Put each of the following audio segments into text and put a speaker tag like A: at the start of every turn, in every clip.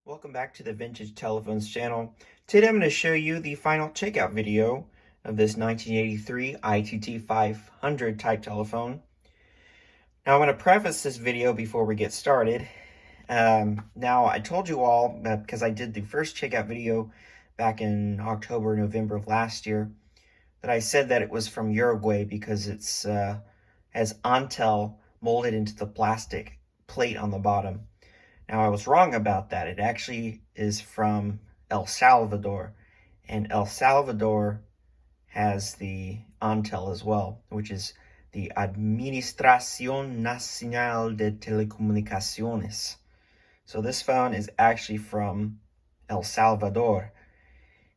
A: Welcome back to the Vintage Telephones channel. Today I'm going to show you the final checkout video of this 1983 ITT 500 type telephone. Now I'm going to preface this video before we get started. Now I told you all, because I did the first checkout video back in October, November of last year, that I said that it was from Uruguay because it's has ANTEL molded into the plastic plate on the bottom. Now, I was wrong about that. It actually is from El Salvador, and El Salvador has the ANTEL as well, which is the Administración Nacional de Telecomunicaciones. So this phone is actually from El Salvador.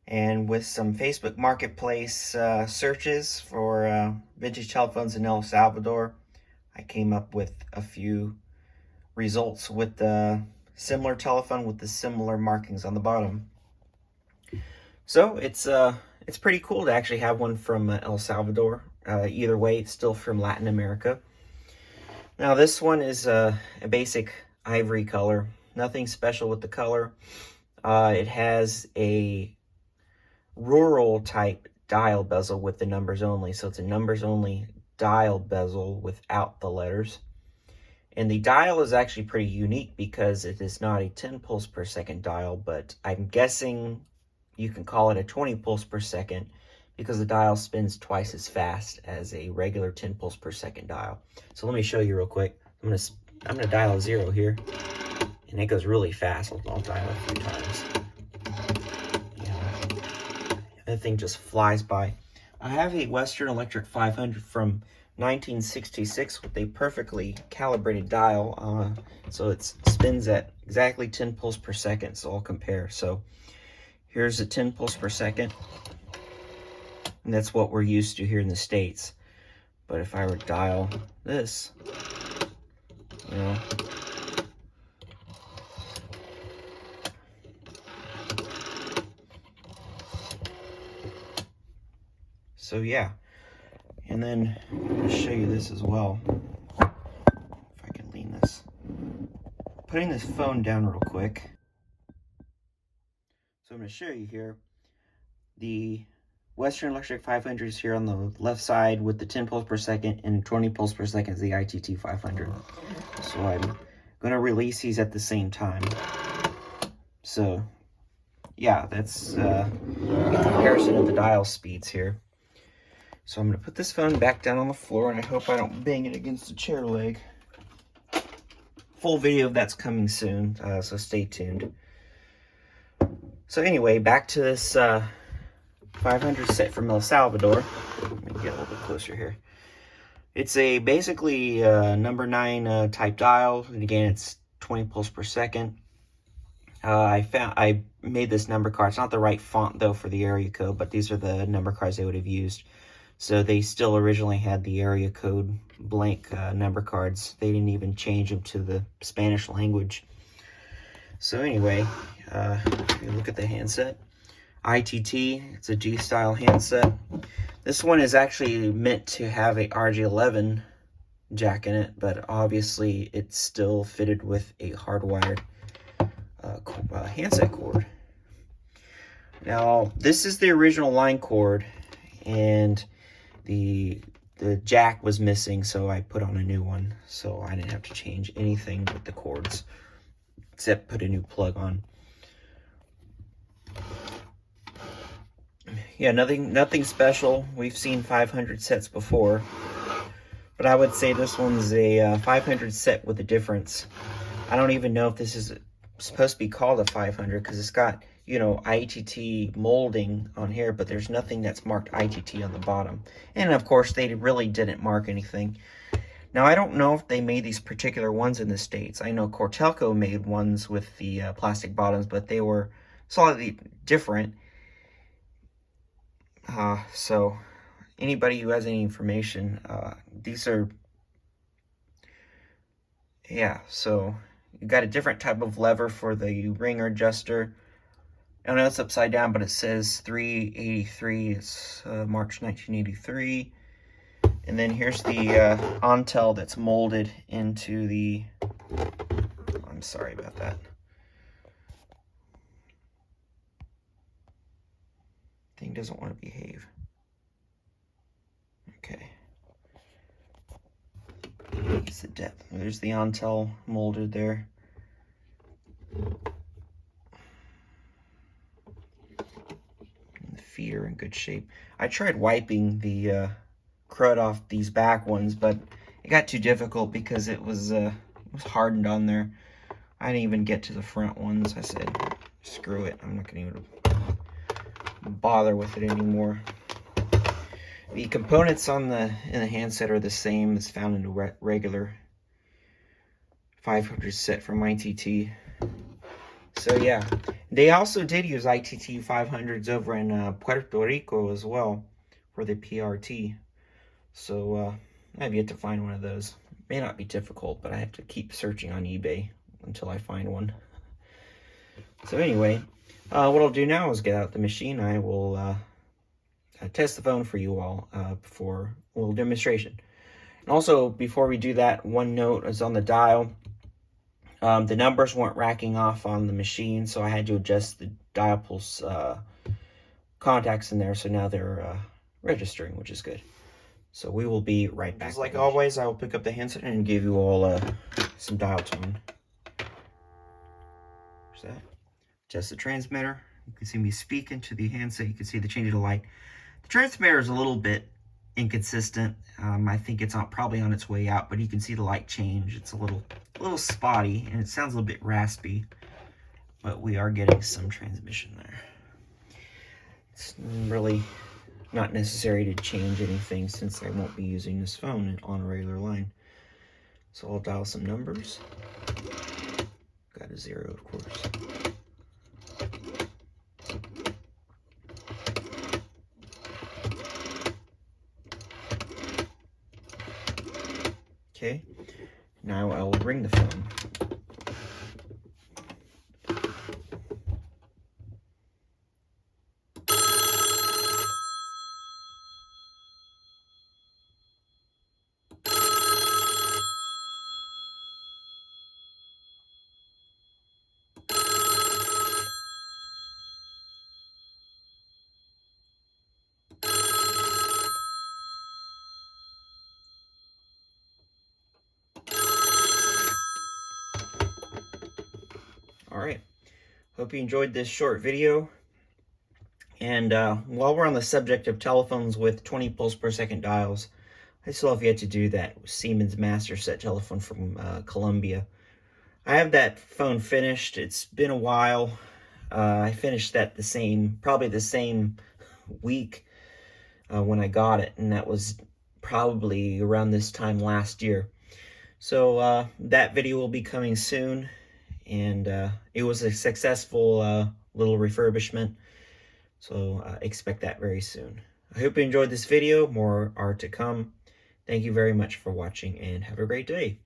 A: And with some Facebook Marketplace searches for vintage telephones in El Salvador, I came up with a few results with the similar telephone with the similar markings on the bottom. So it's pretty cool to actually have one from El Salvador. Either way, it's still from Latin America. Now this one is a basic ivory color. Nothing special with the color. It has a rural type dial bezel with the numbers only. So it's a numbers only dial bezel without the letters. And the dial is actually pretty unique because it is not a 10 pulse per second dial, but I'm guessing you can call it a 20 pulse per second because the dial spins twice as fast as a regular 10 pulse per second dial. So let me show you real quick. I'm gonna dial a 0 here, and it goes really fast. I'll dial it a few times. Yeah, that thing just flies by. I have a Western Electric 500 from 1966 with a perfectly calibrated dial, so it spins at exactly 10 pulse per second, so I'll compare. So here's a 10 pulse per second, and that's what we're used to here in the States. But if I were to dial this, you know, so yeah. And then I'll show you this as well. If I can lean this. Putting this phone down real quick. So I'm going to show you here. The Western Electric 500 is here on the left side with the 10 pulse per second, and 20 pulse per second is the ITT 500. So I'm going to release these at the same time. So yeah, that's a comparison of the dial speeds here. So I'm going to put this phone back down on the floor, and I hope I don't bang it against the chair leg. Full video of that's coming soon, so stay tuned. So anyway, back to this 500 set from El Salvador. Let me get a little bit closer here. It's a basically number 9 type dial, and again, it's 20 pulse per second. I made this number card. It's not the right font though for the area code, but these are the number cards they would have used. So they still originally had the area code blank number cards. They didn't even change them to the Spanish language. So anyway, you look at the handset. ITT, it's a G-style handset. This one is actually meant to have a RJ11 jack in it, but obviously it's still fitted with a hardwired handset cord. Now, this is the original line cord, and the jack was missing, so I put on a new one, so I didn't have to change anything with the cords except put a new plug on. Yeah, nothing special. We've seen 500 sets before, but I would say this one's a 500 set with a difference. I don't even know if this is supposed to be called a 500 because it's got, you know, ITT molding on here, but there's nothing that's marked ITT on the bottom. And of course, they really didn't mark anything. Now, I don't know if they made these particular ones in the States. I know Cortelco made ones with the plastic bottoms, but they were slightly different. So anybody who has any information, these are, yeah, so you got a different type of lever for the ringer adjuster. I know it's upside down, but it says 383. It's March 1983. And then here's the ANTEL that's molded into the, I'm sorry about that. Thing doesn't want to behave. Okay. It's the depth. There's the ANTEL molded there. The feet are in good shape. I tried wiping the crud off these back ones, but it got too difficult because it was hardened on there. I didn't even get to the front ones. I said, screw it. I'm not going to even bother with it anymore. The components in the handset are the same as found in the regular 500 set from ITT. So yeah, they also did use ITT 500s over in Puerto Rico as well for the PRT. So I have yet to find one of those. It may not be difficult, but I have to keep searching on eBay until I find one. So anyway, what I'll do now is get out the machine. I will test the phone for you all for a little demonstration. And also, before we do that, one note is on the dial. The numbers weren't racking off on the machine, so I had to adjust the dial pulse contacts in there, so now they're registering, which is good. So we will be right back. Just like always, I will pick up the handset and give you all some dial tone. There's that. Adjust the transmitter. You can see me speaking to the handset. You can see the change of the light. The transmitter is a little bit inconsistent. I think it's probably on its way out, but you can see the light change. It's a little spotty, and it sounds a little bit raspy, but we are getting some transmission there. It's really not necessary to change anything since I won't be using this phone on a regular line. So I'll dial some numbers. Got a 0, of course. Okay, now I will ring the phone. All right, hope you enjoyed this short video. And while we're on the subject of telephones with 20 pulse per second dials, I still have yet to do that Siemens Master Set telephone from Colombia. I have that phone finished. It's been a while. I finished that probably the same week when I got it, and that was probably around this time last year. So that video will be coming soon, and it was a successful little refurbishment, so expect that very soon. I hope you enjoyed this video. More are to come. Thank you very much for watching, and have a great day.